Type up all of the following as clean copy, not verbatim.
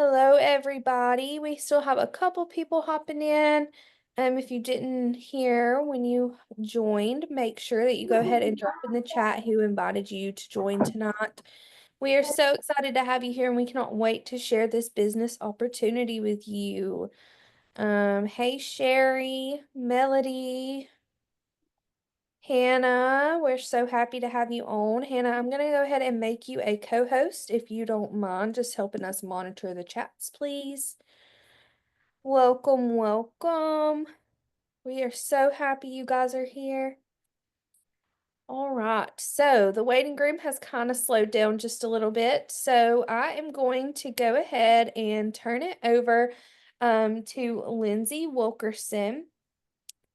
Hello, everybody. We still have a couple people hopping in. If you didn't hear when you joined, make sure that you go ahead and drop in the chat who invited you to join tonight. We are so excited to have you here, and we cannot wait to share this business opportunity with you. Hey, Sherry, Melody, Hannah, we're so happy to have you on. Hannah, I'm going to go ahead and make you a co-host if you don't mind just helping us monitor the chats, please. Welcome, welcome. We are so happy you guys are here. All right, so the waiting room has kind of slowed down just a little bit. So I am going to go ahead and turn it over to Lindsey Wilkerson.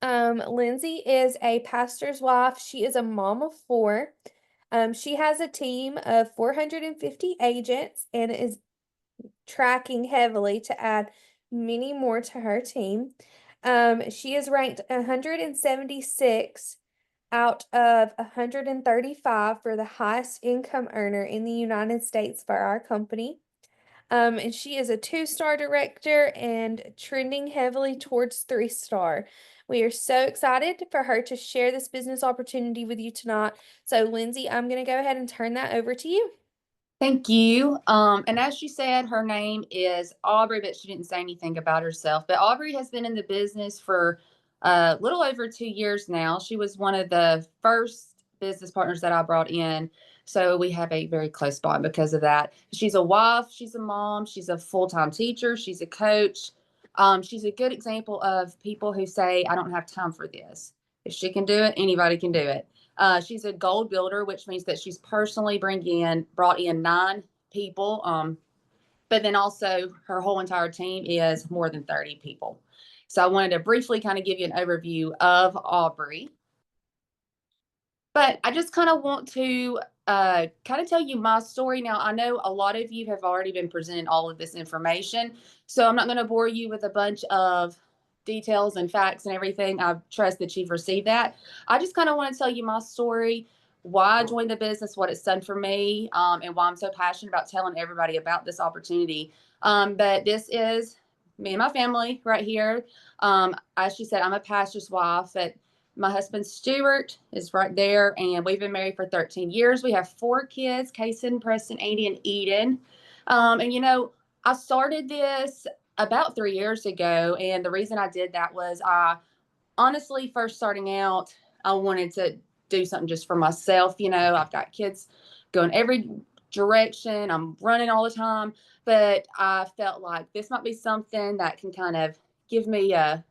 Lindsey is a pastor's wife. She is a mom of four. She has a team of 450 agents and is tracking heavily to add many more to her team. She is ranked 176 out of 135 for the highest income earner in the United States for our company. And she is a 2-star director and trending heavily towards 3-star. We are so excited for her to share this business opportunity with you tonight. So, Lindsey, I'm going to go ahead and turn that over to you. Thank you. And as she said, her name is Aubrey, but she didn't say anything about herself. But Aubrey has been in the business for a little over 2 years now. She was one of the first business partners that I brought in. So we have a very close bond because of that. She's a wife, she's a mom, she's a full-time teacher, she's a coach. She's a good example of people who say, I don't have time for this. If she can do it, anybody can do it. She's a gold builder, which means that she's personally brought in 9 people. But then also her whole entire team is more than 30 people. So I wanted to briefly kind of give you an overview of Aubrey. But I just kind of want to kind of tell you my story. Now, I know a lot of you have already been presented all of this information, so I'm not going to bore you with a bunch of details and facts and everything. I trust that you've received that. I just kind of want to tell you my story, why I joined the business, what it's done for me, and why I'm so passionate about telling everybody about this opportunity. But this is me and my family right here. As she said, I'm a pastor's wife. My husband, Stuart, is right there, and we've been married for 13 years. We have 4 kids, Kason, Preston, Andy, and Eden. I started this about 3 years ago, and the reason I did that was I honestly, first starting out, I wanted to do something just for myself. I've got kids going every direction. I'm running all the time, but I felt like this might be something that can kind of give me an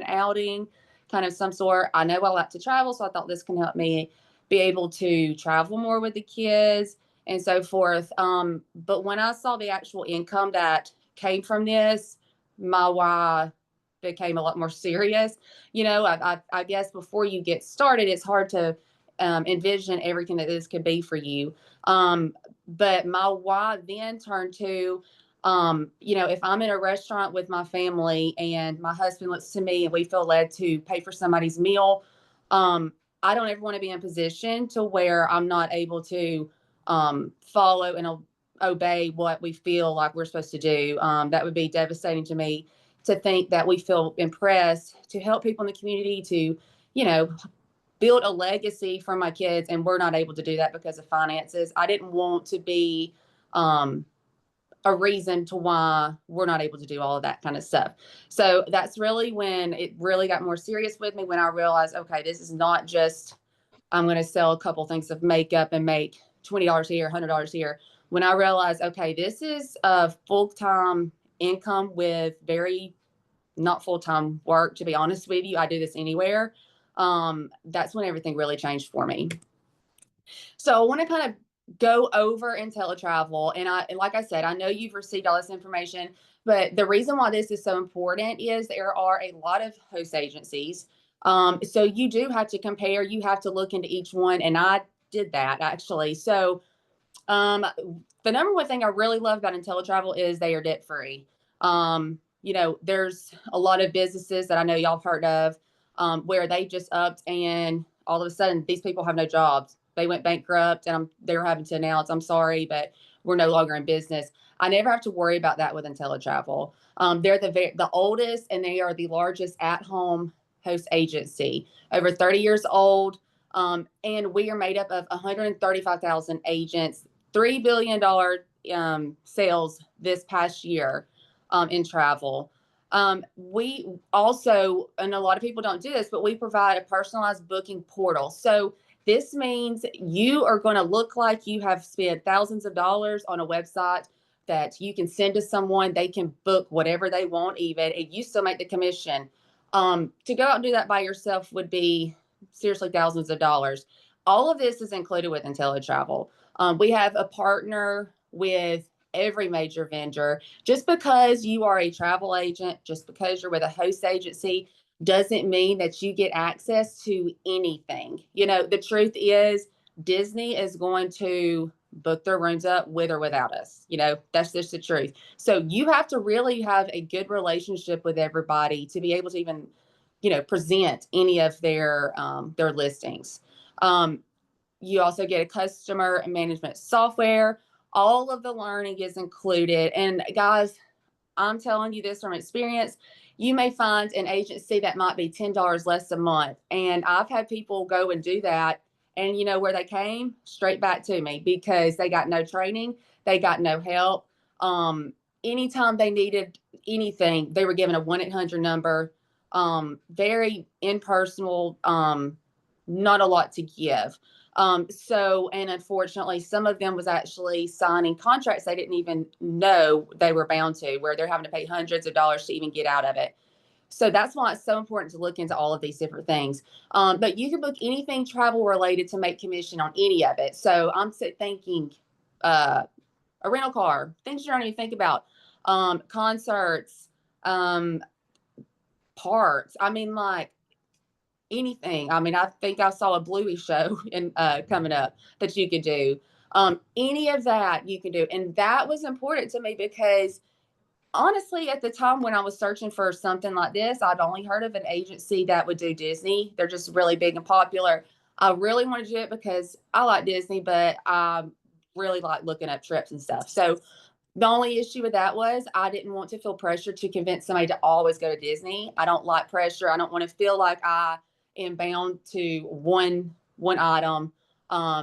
outing, kind of some sort. I know I like to travel, so I thought this can help me be able to travel more with the kids and so forth. But when I saw the actual income that came from this, my why became a lot more serious. I guess before you get started, it's hard to envision everything that this could be for you. But my why then turned to, if I'm in a restaurant with my family and my husband looks to me and we feel led to pay for somebody's meal, I don't ever want to be in a position to where I'm not able to follow and obey what we feel like we're supposed to do. That would be devastating to me, to think that we feel impressed to help people in the community, to, build a legacy for my kids, and we're not able to do that because of finances. I didn't want to be a reason to why we're not able to do all of that kind of stuff. So that's really when it really got more serious with me, when I realized, okay, this is not just, I'm going to sell a couple things of makeup and make $20 here, $100 here. When I realized, okay, this is a full-time income with very not full-time work, to be honest with you. I do this anywhere. That's when everything really changed for me. So I want to kind of go over IntelliTravel. And like I said, I know you've received all this information, but the reason why this is so important is there are a lot of host agencies. So you do have to compare, you have to look into each one. And I did that actually. So the number one thing I really love about IntelliTravel is they are debt free. There's a lot of businesses that I know y'all have heard of, where they just upped and all of a sudden these people have no jobs. They went bankrupt and they're having to announce, I'm sorry, but we're no longer in business. I never have to worry about that with IntelliTravel. They're the oldest, and they are the largest at-home host agency, over 30 years old. And we are made up of 135,000 agents, $3 billion sales this past year in travel. We also, and a lot of people don't do this, but we provide a personalized booking portal. So this means you are going to look like you have spent thousands of dollars on a website that you can send to someone. They can book whatever they want, even, and you still make the commission. To go out and do that by yourself would be seriously thousands of dollars. All of this is included with IntelliTravel. We have a partner with every major vendor. Just because you are a travel agent, just because you're with a host agency, doesn't mean that you get access to anything. You know, the truth is, Disney is going to book their rooms up with or without us. You know, that's just the truth. So you have to really have a good relationship with everybody to be able to even, you know, present any of their listings. You also get a customer management software. All of the learning is included. And guys, I'm telling you this from experience. You may find an agency that might be $10 less a month. And I've had people go and do that. And you know where they came? Straight back to me, because they got no training, they got no help. Anytime they needed anything, they were given a 1-800 number. Very impersonal, not a lot to give. And unfortunately, some of them was actually signing contracts they didn't even know they were bound to, where they're having to pay hundreds of dollars to even get out of it. So that's why it's so important to look into all of these different things. But you can book anything travel related to make commission on any of it. So I'm thinking a rental car, things you don't even think about, concerts, parks. I mean, like, anything. I mean, I think I saw a Bluey show in coming up that you could do. Any of that you can do. And that was important to me because honestly, at the time when I was searching for something like this, I'd only heard of an agency that would do Disney. They're just really big and popular. I really wanted to do it because I like Disney, but I really like looking up trips and stuff. So the only issue with that was I didn't want to feel pressure to convince somebody to always go to Disney. I don't like pressure. I don't want to feel like I am bound to one item.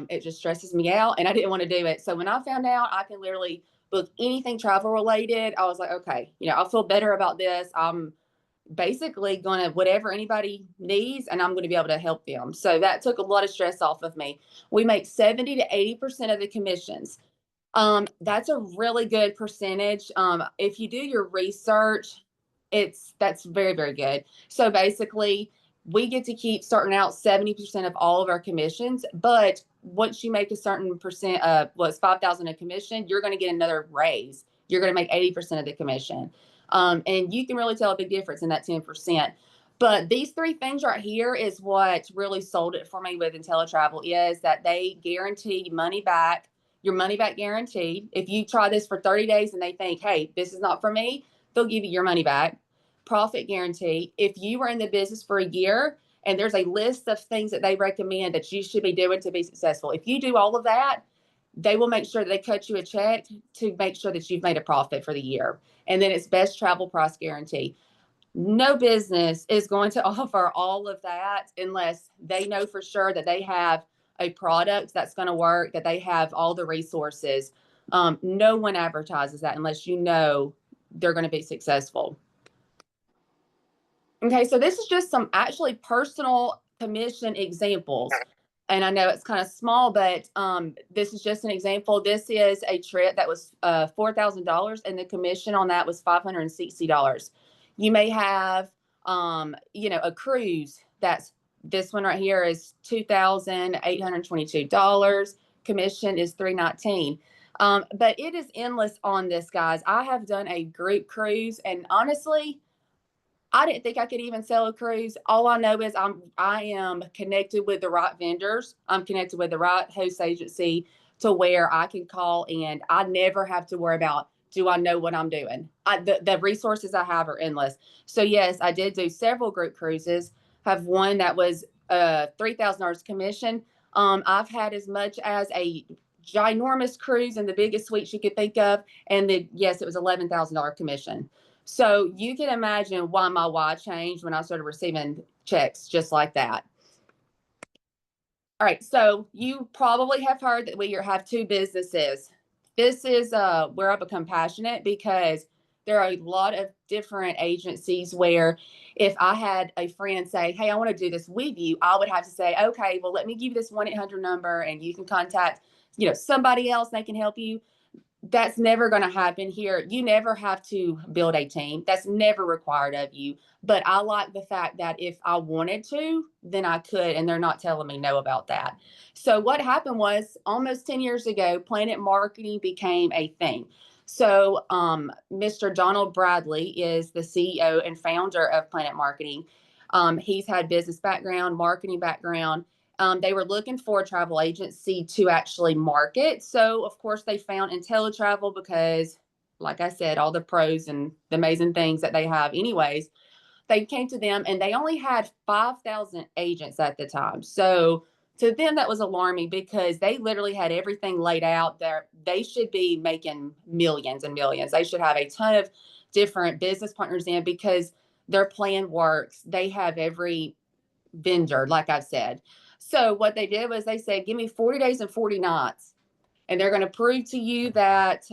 It just stresses me out, and I didn't want to do it. So when I found out I can literally book anything travel related, I was like, okay, you know, I'll feel better about this. I'm basically going to whatever anybody needs, and I'm going to be able to help them. So that took a lot of stress off of me. We make 70 to 80% of the commissions. That's a really good percentage. If you do your research, that's very, very good. So basically, we get to keep starting out 70% of all of our commissions, but once you make a certain percent of what's 5,000 a commission, you're going to get another raise. You're going to make 80% of the commission. And you can really tell a big difference in that 10%. But these three things right here is what really sold it for me with IntelliTravel, is that they guarantee money back, your money back guaranteed. If you try this for 30 days and they think, hey, this is not for me, they'll give you your money back. Profit guarantee. If you were in the business for a year and there's a list of things that they recommend that you should be doing to be successful, if you do all of that, they will make sure that they cut you a check to make sure that you've made a profit for the year. And then it's best travel price guarantee. No business is going to offer all of that unless they know for sure that they have a product that's going to work, that they have all the resources. No one advertises that unless you know they're going to be successful. Okay, so this is just some actually personal commission examples. And I know it's kind of small, but this is just an example. This is a trip that was $4,000, and the commission on that was $560. You may have, a cruise. This one right here is $2,822. Commission is $319. But it is endless on this, guys. I have done a group cruise, and honestly, I didn't think I could even sell a cruise. All I know is I am connected with the right vendors. I'm connected with the right host agency to where I can call, and I never have to worry about, do I know what I'm doing? The resources I have are endless. So yes, I did do several group cruises. Have one that was $3,000 commission. I've had as much as a ginormous cruise and the biggest suites you could think of. And then, yes, it was $11,000 commission. So you can imagine why my why changed when I started receiving checks just like that. All right, so you probably have heard that we have two businesses. This is where I become passionate because there are a lot of different agencies where if I had a friend say, hey, I want to do this with you, I would have to say, okay, well, let me give you this 1-800 number and you can contact, somebody else, they can help you. That's never going to happen here. You never have to build a team. That's never required of you. But I like the fact that if I wanted to, then I could, and they're not telling me no about that. So what happened was almost 10 years ago, Planet Marketing became a thing. So Mr. Donald Bradley is the CEO and founder of Planet Marketing. He's had business background, marketing background. They were looking for a travel agency to actually market. So, of course, they found IntelliTravel because, like I said, all the pros and the amazing things that they have, anyways, they came to them and they only had 5,000 agents at the time. So, to them, that was alarming because they literally had everything laid out there. They should be making millions and millions. They should have a ton of different business partners in because their plan works. They have every vendor, like I've said. So what they did was they said, give me 40 days and 40 nights. And they're going to prove to you that,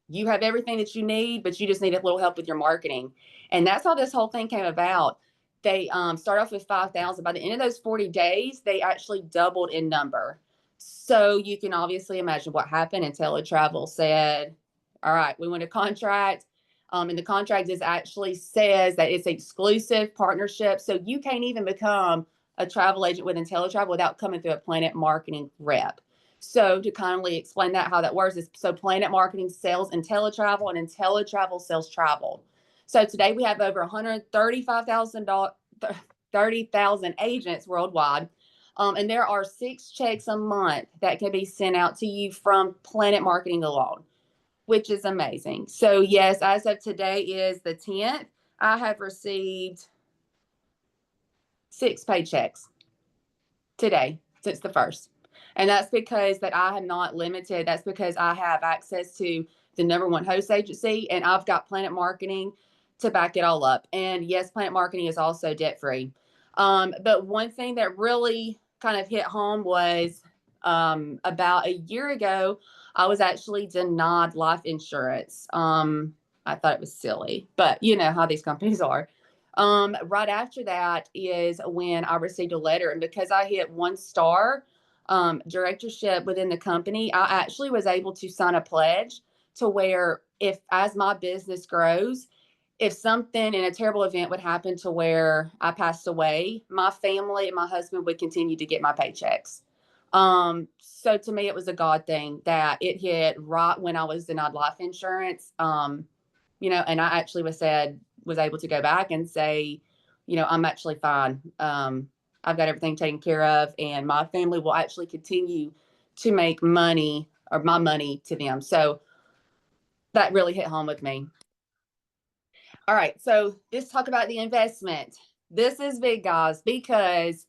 you have everything that you need, but you just need a little help with your marketing. And that's how this whole thing came about. They start off with 5,000. By the end of those 40 days, they actually doubled in number. So you can obviously imagine what happened. IntelliTravel said, all right, we want a contract. And the contract is actually says that it's exclusive partnership. So you can't even become a travel agent with IntelliTravel without coming through a Planet Marketing rep. So to kindly explain that, how that works is, so Planet Marketing sells IntelliTravel and IntelliTravel sells travel. So today we have over 135,000 agents worldwide. And there are 6 checks a month that can be sent out to you from Planet Marketing alone, which is amazing. So yes, as of today is the 10th, I have received 6 paychecks today since the first. And that's because that I am not limited. That's because I have access to the #1 host agency and I've got Planet Marketing to back it all up. And yes, Planet Marketing is also debt free. But one thing that really kind of hit home was about a year ago, I was actually denied life insurance. I thought it was silly, but you know how these companies are. Right after that is when I received a letter, and because I hit 1 star directorship within the company, I actually was able to sign a pledge to where if as my business grows, if something in a terrible event would happen to where I passed away, my family and my husband would continue to get my paychecks. So to me, it was a God thing that it hit right when I was denied life insurance. And I actually was able to go back and say, I'm actually fine. I've got everything taken care of, and my family will actually continue to make money or my money to them. So that really hit home with me. All right, so let's talk about the investment. This is big, guys, because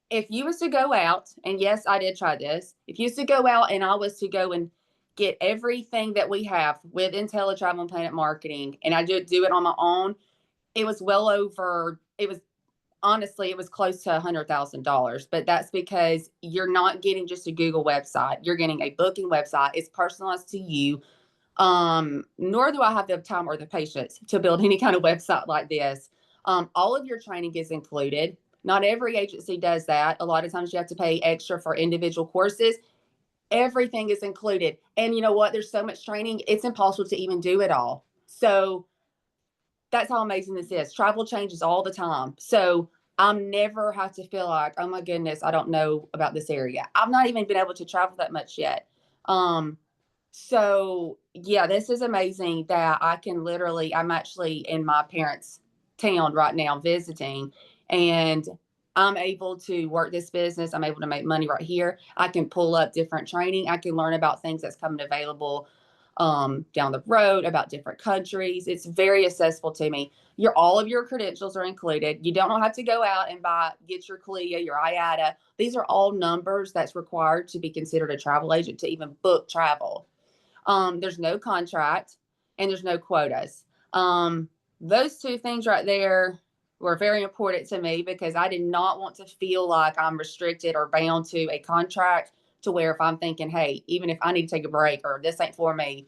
if you was to go out, and yes, I did try this. If you was to go out and I was to go and get everything that we have with IntelliTravel and Planet Marketing, and I do it on my own, it was well over, honestly, it was close to $100,000, but that's because you're not getting just a Google website. You're getting a booking website. It's personalized to you. Nor do I have the time or the patience to build any kind of website like this. All of your training is included. Not every agency does that. A lot of times you have to pay extra for individual courses. Everything is included. And you know what? There's so much training, it's impossible to even do it all. So that's how amazing this is. Travel changes all the time. So I'm never have to feel like, oh my goodness, I don't know about this area. I've not even been able to travel that much yet. So yeah, this is amazing that I'm actually in my parents' town right now visiting, and I'm able to work this business. I'm able to make money right here. I can pull up different training. I can learn about things that's coming available down the road, about different countries. It's very accessible to me. All of your credentials are included. You don't have to go out and get your CLIA, your IATA. These are all numbers that's required to be considered a travel agent to even book travel. There's no contract and there's no quotas. Those two things right there were very important to me because I did not want to feel like I'm restricted or bound to a contract to where if I'm thinking, hey, even if I need to take a break or this ain't for me,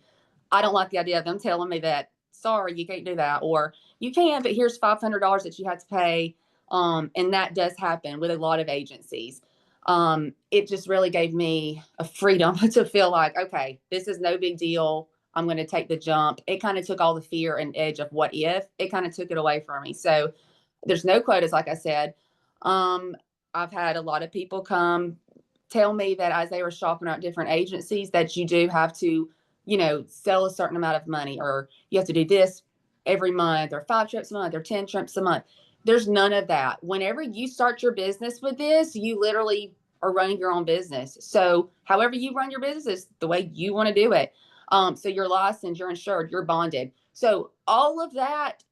I don't like the idea of them telling me that, sorry, you can't do that, or you can, but here's $500 that you have to pay. And that does happen with a lot of agencies. It just really gave me a freedom to feel like, okay, this is no big deal. I'm going to take the jump. It kind of took all the fear and edge of what if. It kind of took it away from me. So there's no quotas, like I said. I've had a lot of people come tell me that as they were shopping out different agencies that you do have to, sell a certain amount of money, or you have to do this every month, or 5 trips a month, or 10 trips a month. There's none of that. Whenever you start your business with this, you literally are running your own business. So however you run your business is the way you want to do it. So you're licensed, you're insured, you're bonded. So all of that,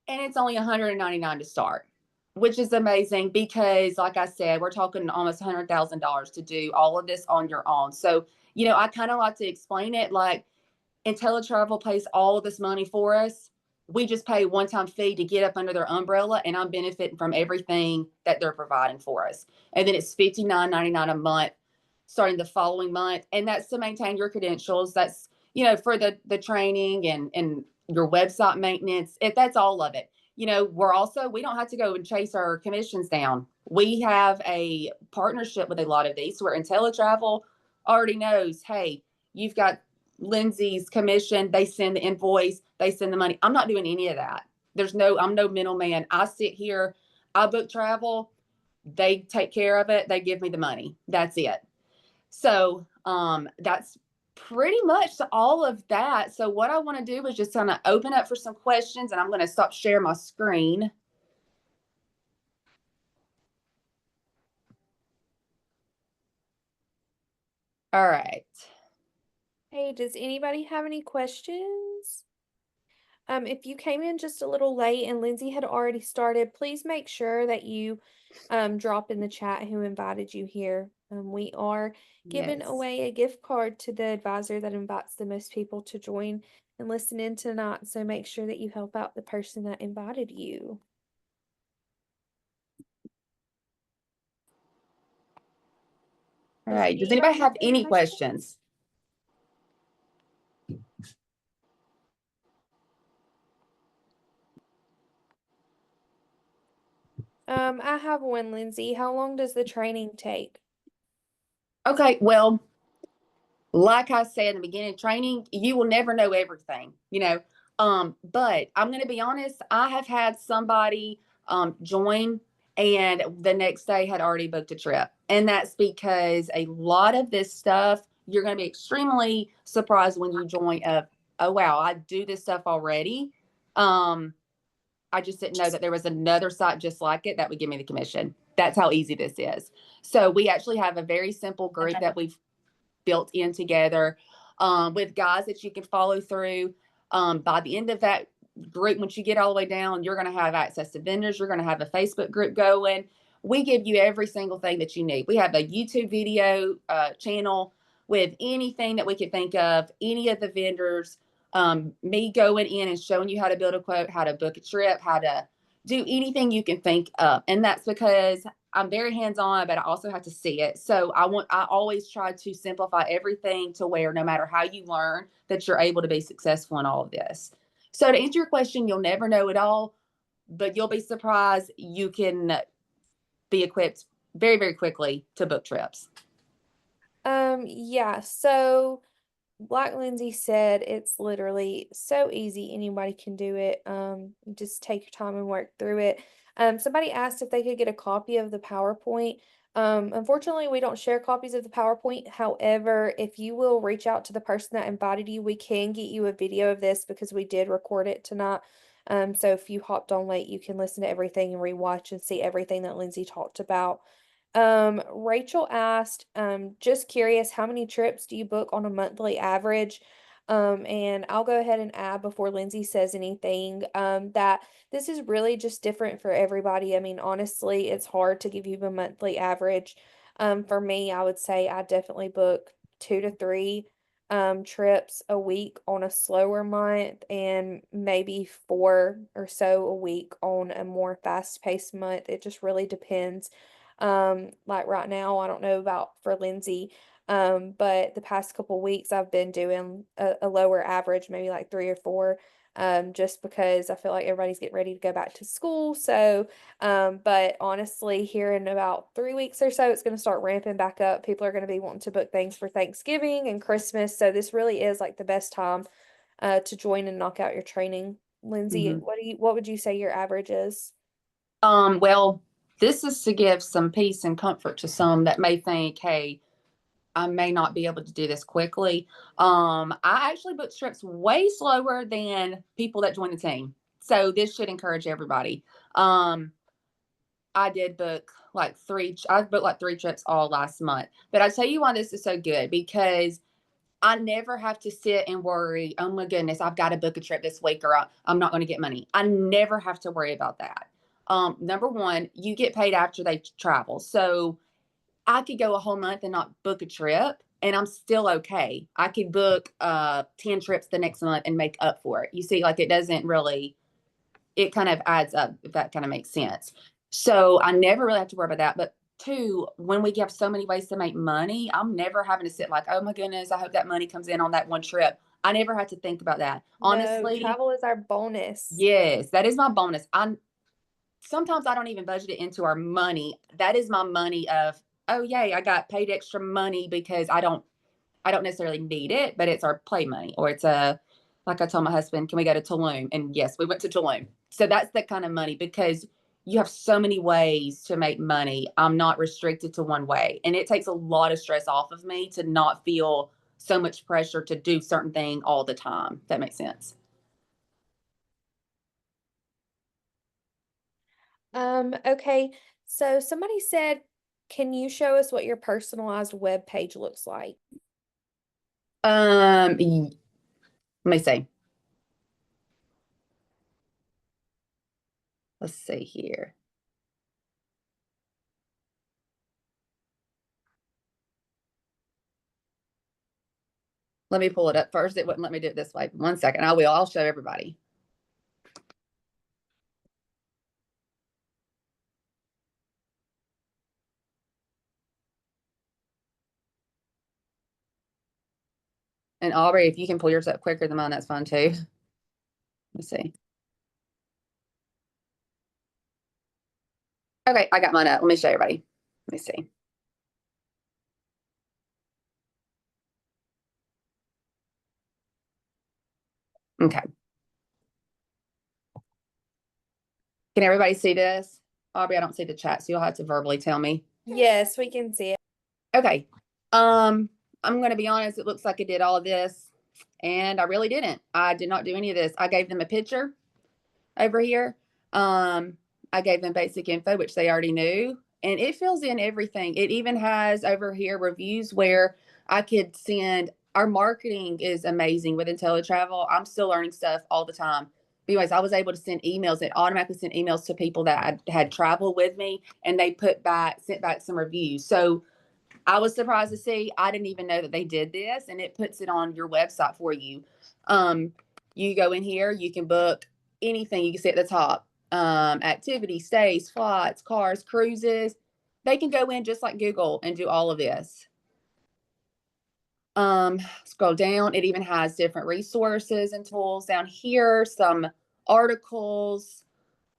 and it's only $199 to start, which is amazing because, like I said, we're talking almost $100,000 to do all of this on your own. So, I kind of like to explain it like IntelliTravel pays all of this money for us. We just pay one-time fee to get up under their umbrella, and I'm benefiting from everything that they're providing for us. And then it's $59.99 a month starting the following month, and that's to maintain your credentials. That's for the training and your website maintenance. That's all of it. We don't have to go and chase our commissions down. We have a partnership with a lot of these where IntelliTravel already knows, hey, you've got Lindsey's commission. They send the invoice, they send the money. I'm not doing any of that. I'm no middleman. I sit here, I book travel, they take care of it, they give me the money. That's it. So that's pretty much all of that. So what I want to do is just kind of open up for some questions, and I'm going to stop sharing my screen. All right. Hey, does anybody have any questions? If you came in just a little late and Lindsey had already started, please make sure that you drop in the chat who invited you here. We are giving Yes. away a gift card to the advisor that invites the most people to join and listen in tonight. So make sure that you help out the person that invited you. All right. Does anybody have any questions? I have one, Lindsey. How long does the training take? Okay, well, like I said in the beginning, training, you will never know everything, but I'm going to be honest, I have had somebody join and the next day had already booked a trip. And that's because a lot of this stuff, you're going to be extremely surprised when you join up. Oh, wow, I do this stuff already. I just didn't know that there was another site just like it that would give me the commission. That's how easy this is. So we actually have a very simple group that we've built in together with guys that you can follow through. By the end of that group, once you get all the way down, you're going to have access to vendors. You're going to have a Facebook group going. We give you every single thing that you need. We have a YouTube video channel with anything that we could think of, any of the vendors, me going in and showing you how to build a quote, how to book a trip, how to do anything you can think of. And that's because I'm very hands-on, but I also have to see it. So I always try to simplify everything to where no matter how you learn, that you're able to be successful in all of this. So to answer your question, you'll never know it all, but you'll be surprised you can be equipped very, very quickly to book trips. Yeah, so like Lindsey said, it's literally so easy. Anybody can do it. Just take your time and work through it. Somebody asked if they could get a copy of the PowerPoint. Unfortunately, we don't share copies of the PowerPoint. However, if you will reach out to the person that invited you, we can get you a video of this because we did record it tonight. So if you hopped on late, you can listen to everything and rewatch and see everything that Lindsey talked about. Rachel asked, just curious, how many trips do you book on a monthly average? And I'll go ahead and add before Lindsay says anything, that this is really just different for everybody. I mean, honestly, it's hard to give you a monthly average. For me, I would say I definitely book 2 to 3 trips a week on a slower month and maybe 4 or so a week on a more fast-paced month. It just really depends. Like right now, I don't know about for Lindsay, but the past couple weeks I've been doing a lower average, maybe like 3 or 4, just because I feel like everybody's getting ready to go back to school. So, but honestly, here in about 3 weeks or so, it's going to start ramping back up. People are going to be wanting to book things for Thanksgiving and Christmas. So this really is like the best time, to join and knock out your training. Lindsay, Mhm. what would you say your average is? Well, this is to give some peace and comfort to some that may think, hey, I may not be able to do this quickly. I actually book trips way slower than people that join the team. So this should encourage everybody. Um, I did book I booked like 3 trips all last month. But I tell you why this is so good because I never have to sit and worry, oh my goodness, I've got to book a trip this week or I'm not going to get money. I never have to worry about that. Number one, you get paid after they travel. So I could go a whole month and not book a trip and I'm still okay. I could book 10 trips the next month and make up for it. You see, like it doesn't really, it kind of adds up, if that kind of makes sense. So I never really have to worry about that. But two, when we have so many ways to make money, I'm never having to sit like, oh my goodness, I hope that money comes in on that one trip. I never had to think about that. No, Honestly, travel is our bonus. yes, that is my bonus. I sometimes I don't even budget it into our money. That is my money of, oh yay, I got paid extra money because I don't necessarily need it, but it's our play money or it's a like I told my husband, can we go to Tulum? And yes, we went to Tulum. So that's the kind of money because you have so many ways to make money. I'm not restricted to one way. And it takes a lot of stress off of me to not feel so much pressure to do certain thing all the time. If that makes sense. Okay. So somebody said, can you show us what your personalized web page looks like? Let me see. Let's see here. Let me pull it up first. It wouldn't let me do it this way. 1 second. I will. I'll show everybody. And Aubrey, if you can pull yours up quicker than mine, that's fine too. Let's see. Okay, I got mine up. Let me show everybody. Let me see. Okay. Can everybody see this? Aubrey, I don't see the chat, so you'll have to verbally tell me. Yes, we can see it. Okay. Um, I'm gonna be honest, it looks like I did all of this, and I really didn't. I did not do any of this. I gave them a picture over here. Um, I gave them basic info, which they already knew, and it fills in everything. It even has over here reviews where I could send. Our marketing is amazing with IntelliTravel. I'm still learning stuff all the time. But anyways, I was able to send emails. It automatically sent emails to people that had traveled with me, and they sent back some reviews. So I was surprised to see. I didn't even know that they did this, and it puts it on your website for you. Um, you go in here, you can book anything. You can see at the top, activities, stays, flights, cars, cruises. They can go in just like Google and do all of this. Scroll down. It even has different resources and tools down here. Some articles.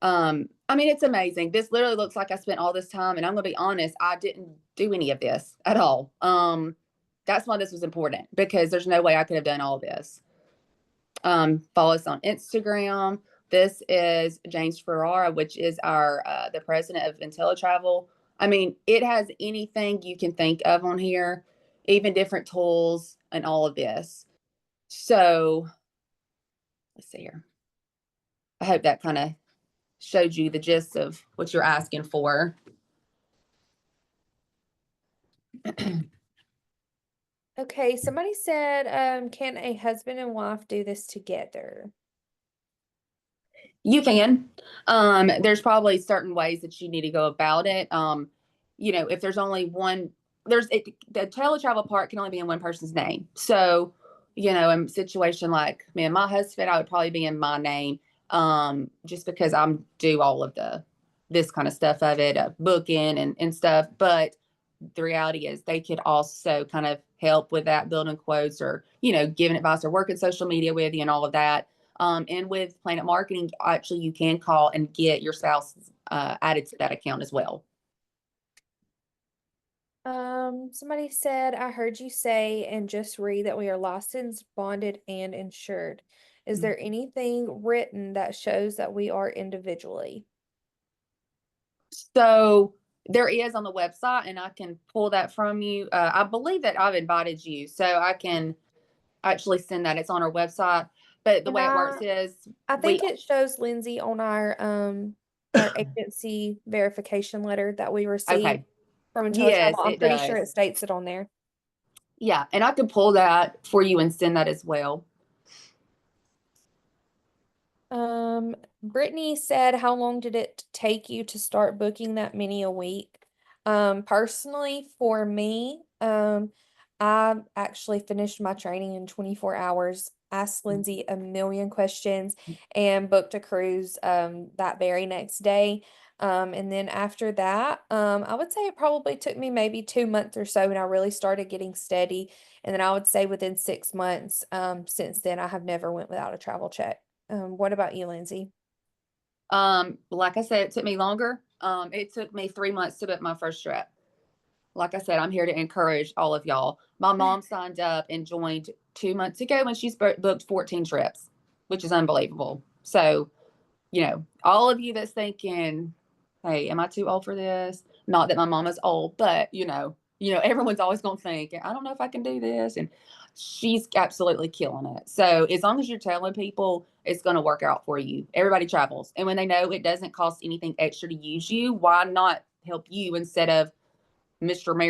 I mean, it's amazing. This literally looks like I spent all this time, and I'm gonna be honest, I didn't do any of this at all. That's why this was important because there's no way I could have done all this. Follow us on Instagram. This is James Ferrara, which is our the president of IntelliTravel. I mean, it has anything you can think of on here, even different tools and all of this. So let's see here. I hope that kind of showed you the gist of what you're asking for. Okay, somebody said, can a husband and wife do this together? You can. There's probably certain ways that you need to go about it. If there's only one, the teletravel part can only be in one person's name. So, in a situation like me and my husband, I would probably be in my name, just because I'm do all of this kind of stuff of it, booking and stuff. But the reality is they could also kind of help with that, building quotes or, giving advice or working social media with you and all of that. And with Planet Marketing, actually, you can call and get your spouse added to that account as well. Somebody said, I heard you say and just read that we are licensed, bonded, and insured. Is there anything written that shows that we are individually? So there is on the website, and I can pull that from you. I believe that I've invited you, so I can actually send that. It's on our website. But the And way it works is I we think it shows Lindsay on our agency verification letter that we received okay. from IntelliTravel. Yes, I'm it pretty sure does. it states it on there. Yeah, and I could pull that for you and send that as well. Brittany said, how long did it take you to start booking that many a week? Personally, for me, I actually finished my training in 24 hours, asked Lindsay a million questions, and booked a cruise that very next day. And then after that, I would say it probably took me maybe 2 months or so, and I really started getting steady. And then I would say within 6 months, since then, I have never went without a travel check. What about you, Lindsay? Like I said, it took me longer. It took me 3 months to book my first trip. Like I said, I'm here to encourage all of y'all. My mom signed up and joined 2 months ago when she's booked 14 trips, which is unbelievable. So, all of you that's thinking, hey, am I too old for this? Not that my mom is old, but everyone's always gonna think, I don't know if I can do this. And she's absolutely killing it. So as long as you're telling people it's gonna work out for you, everybody travels. And when they know it doesn't cost anything extra to use you, why not help you instead of Mr.